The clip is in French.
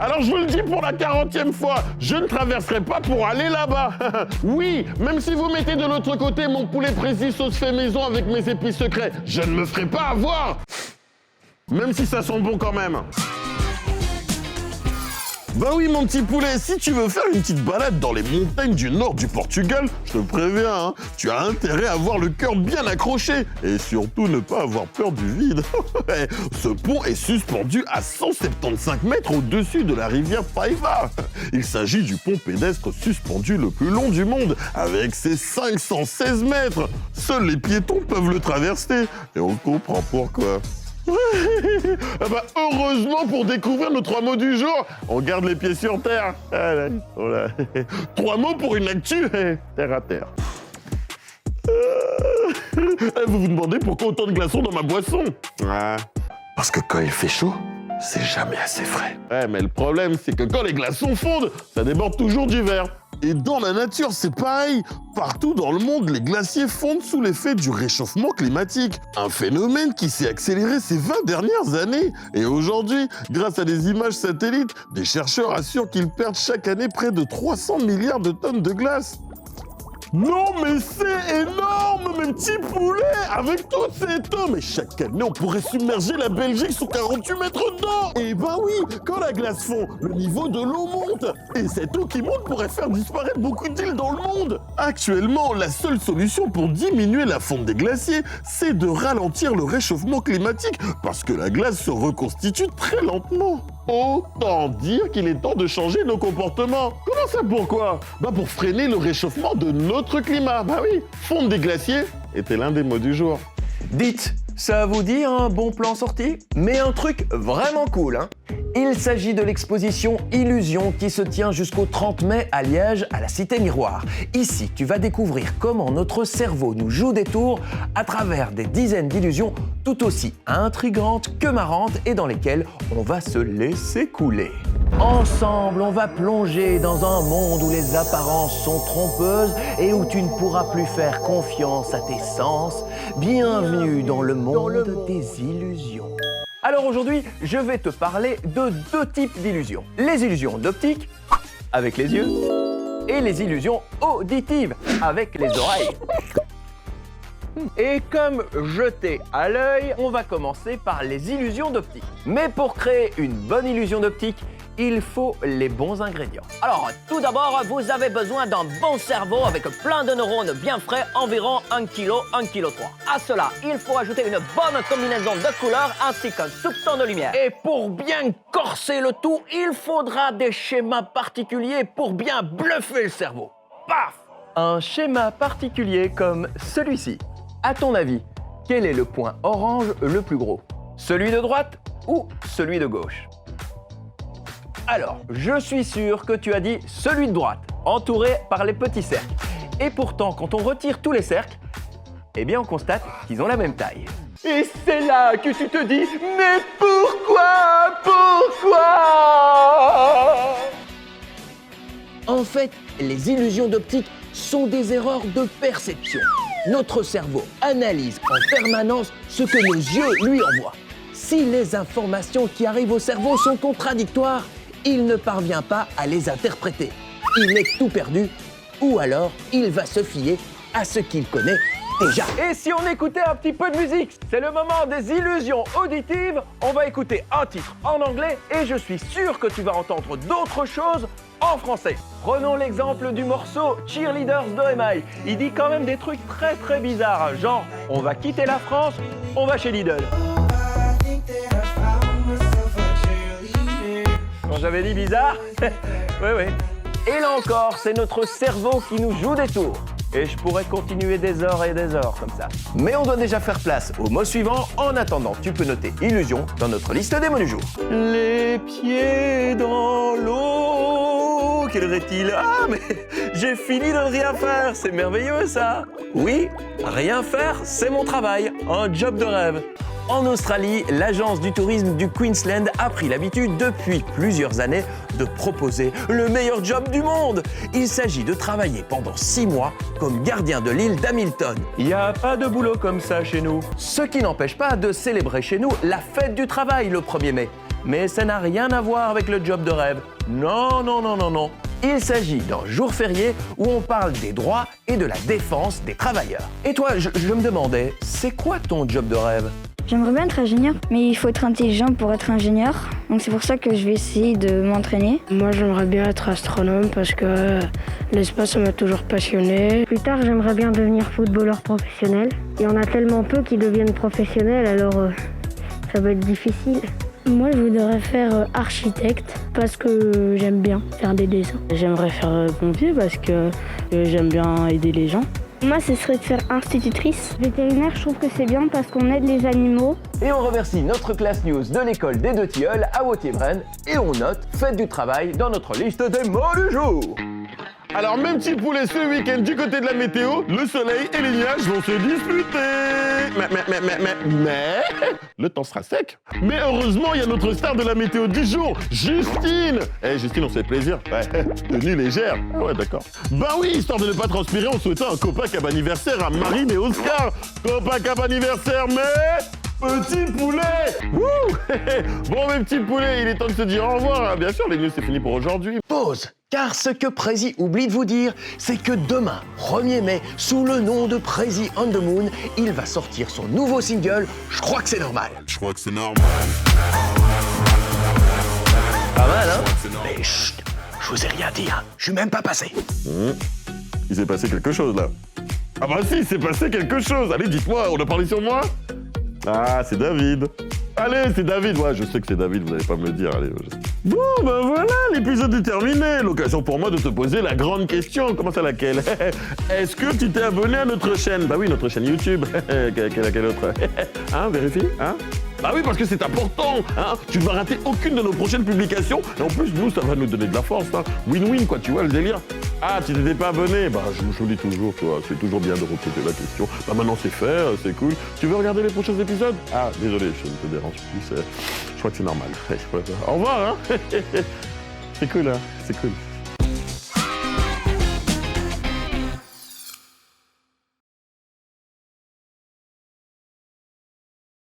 Alors je vous le dis pour la 40e fois, je ne traverserai pas pour aller là-bas. Oui, même si vous mettez de l'autre côté mon poulet précis sauce fait maison avec mes épices secrets, je ne me ferai pas avoir. Même si ça sent bon quand même. Bah oui mon petit poulet, si tu veux faire une petite balade dans les montagnes du nord du Portugal, je te préviens, hein, tu as intérêt à avoir le cœur bien accroché et surtout ne pas avoir peur du vide. Ce pont est suspendu à 175 mètres au-dessus de la rivière Paiva. Il s'agit du pont pédestre suspendu le plus long du monde, avec ses 516 mètres. Seuls les piétons peuvent le traverser et on comprend pourquoi. Ah bah heureusement pour découvrir nos 3 mots du jour, on garde les pieds sur terre. Ah là, ils sont là. 3 mots pour une actu, terre à terre. Vous vous demandez pourquoi autant de glaçons dans ma boisson? Parce que quand il fait chaud, c'est jamais assez frais. Ouais, mais le problème, c'est que quand les glaçons fondent, ça déborde toujours du verre. Et dans la nature, c'est pareil. Partout dans le monde, les glaciers fondent sous l'effet du réchauffement climatique. Un phénomène qui s'est accéléré ces 20 dernières années. Et aujourd'hui, grâce à des images satellites, des chercheurs assurent qu'ils perdent chaque année près de 300 milliards de tonnes de glace. Non mais c'est énorme, mes petits poulets. Avec toutes ces tonnes, mais chaque année on pourrait submerger la Belgique sous 48 mètres d'eau. Et ben oui, quand la glace fond, le niveau de l'eau monte. Et cette eau qui monte pourrait faire disparaître beaucoup d'îles dans le monde. Actuellement, la seule solution pour diminuer la fonte des glaciers, c'est de ralentir le réchauffement climatique, parce que la glace se reconstitue très lentement. Autant dire qu'il est temps de changer nos comportements. Comment ça, pourquoi? Bah pour freiner le réchauffement de notre climat. Bah oui, fonte des glaciers était l'un des mots du jour. Dites, ça vous dit un bon plan sorti? Mais un truc vraiment cool, hein? Il s'agit de l'exposition Illusion qui se tient jusqu'au 30 mai à Liège, à la Cité Miroir. Ici, tu vas découvrir comment notre cerveau nous joue des tours à travers des dizaines d'illusions tout aussi intrigantes que marrantes et dans lesquelles on va se laisser couler. Ensemble, on va plonger dans un monde où les apparences sont trompeuses et où tu ne pourras plus faire confiance à tes sens. Bienvenue dans le monde des illusions. Alors aujourd'hui, je vais te parler de 2 types d'illusions. Les illusions d'optique, avec les yeux, et les illusions auditives, avec les oreilles. Et comme jeté à l'œil, on va commencer par les illusions d'optique. Mais pour créer une bonne illusion d'optique, il faut les bons ingrédients. Alors, tout d'abord, vous avez besoin d'un bon cerveau avec plein de neurones bien frais, environ 1 kg, 1 kg 3. À cela, il faut ajouter une bonne combinaison de couleurs ainsi qu'un soupçon de lumière. Et pour bien corser le tout, il faudra des schémas particuliers pour bien bluffer le cerveau. Paf! Un schéma particulier comme celui-ci. À ton avis, quel est le point orange le plus gros? Celui de droite ou celui de gauche? Alors, je suis sûr que tu as dit celui de droite, entouré par les petits cercles. Et pourtant, quand on retire tous les cercles, eh bien on constate qu'ils ont la même taille. Et c'est là que tu te dis, mais pourquoi? En fait, les illusions d'optique sont des erreurs de perception. Notre cerveau analyse en permanence ce que nos yeux lui envoient. Si les informations qui arrivent au cerveau sont contradictoires, il ne parvient pas à les interpréter. Il est tout perdu, ou alors il va se fier à ce qu'il connaît déjà. Et si on écoutait un petit peu de musique? C'est le moment des illusions auditives. On va écouter un titre en anglais et je suis sûr que tu vas entendre d'autres choses en français. Prenons l'exemple du morceau Cheerleaders d'OMI. Il dit quand même des trucs très très bizarres, genre on va quitter la France, on va chez Lidl. Quand j'avais dit bizarre, oui. Et là encore, c'est notre cerveau qui nous joue des tours. Et je pourrais continuer des heures et des heures comme ça. Mais on doit déjà faire place au mot suivant. En attendant, tu peux noter illusion dans notre liste des mots du jour. Les pieds dans l'eau. Quel reptile? Ah, mais j'ai fini de rien faire. C'est merveilleux ça. Oui, rien faire, c'est mon travail. Un job de rêve. En Australie, l'agence du tourisme du Queensland a pris l'habitude depuis plusieurs années de proposer le meilleur job du monde. Il s'agit de travailler pendant 6 mois comme gardien de l'île d'Hamilton. Il n'y a pas de boulot comme ça chez nous. Ce qui n'empêche pas de célébrer chez nous la fête du travail le 1er mai. Mais ça n'a rien à voir avec le job de rêve. Non, non, non, non, non. Il s'agit d'un jour férié où on parle des droits et de la défense des travailleurs. Et toi, je me demandais, c'est quoi ton job de rêve ? J'aimerais bien être ingénieur, mais il faut être intelligent pour être ingénieur. Donc c'est pour ça que je vais essayer de m'entraîner. Moi, j'aimerais bien être astronome parce que l'espace, ça m'a toujours passionné. Plus tard, j'aimerais bien devenir footballeur professionnel. Il y en a tellement peu qui deviennent professionnels, alors ça va être difficile. Moi, je voudrais faire architecte parce que j'aime bien faire des dessins. J'aimerais faire pompier parce que j'aime bien aider les gens. Moi, ce serait de faire institutrice. Vétérinaire, je trouve que c'est bien parce qu'on aide les animaux. Et on remercie notre classe news de l'école des Deux Tilleuls à Wauthier-Braine et on note faites du travail dans notre liste des mots du jour. Alors, même petit poulet, ce week-end, du côté de la météo, le soleil et les nuages vont se disputer. Mais, le temps sera sec. Mais heureusement, il y a notre star de la météo du jour, Justine. Justine, on se fait plaisir. Ouais, tenue légère. Ouais, d'accord. Bah oui, histoire de ne pas transpirer, on souhaitait un copain cap anniversaire à Marine et Oscar. Copain cap anniversaire, mais... Petit poulet. Wouh. Bon, mes petits poulets, il est temps de se dire au revoir. Bien sûr, les news, c'est fini pour aujourd'hui. Pause. Car ce que Prési oublie de vous dire, c'est que demain, 1er mai, sous le nom de Prési on the Moon, il va sortir son nouveau single, Je crois que c'est normal. Je crois que c'est normal. Pas mal, hein? Mais chut, je vous ai rien dit, hein. Je suis même pas passé. Il s'est passé quelque chose, là. Ah bah si, il s'est passé quelque chose. Allez, dites-moi, on a parlé sur moi? Ah, c'est David. Allez, c'est David. Ouais, je sais que c'est David, vous n'allez pas me le dire. Allez, je sais. Bon, ben voilà, l'épisode est terminé. L'occasion pour moi de te poser la grande question. Comment ça, laquelle? Est-ce que tu t'es abonné à notre chaîne? Bah oui, notre chaîne YouTube. Quelle autre? Hein, vérifie? Hein? Bah oui, parce que c'est important, hein. Tu ne vas rater aucune de nos prochaines publications. Et en plus, nous, ça va nous donner de la force, hein. Win-win, quoi, tu vois, le délire. Ah, tu t'étais pas abonné? Bah, je vous le dis toujours, tu vois, c'est toujours bien de reposer la question. Bah, maintenant, c'est fait, c'est cool. Tu veux regarder les prochains épisodes? Ah, désolé, je ne te dérange plus. Je crois que c'est normal. Au revoir, hein. C'est cool, hein. C'est cool.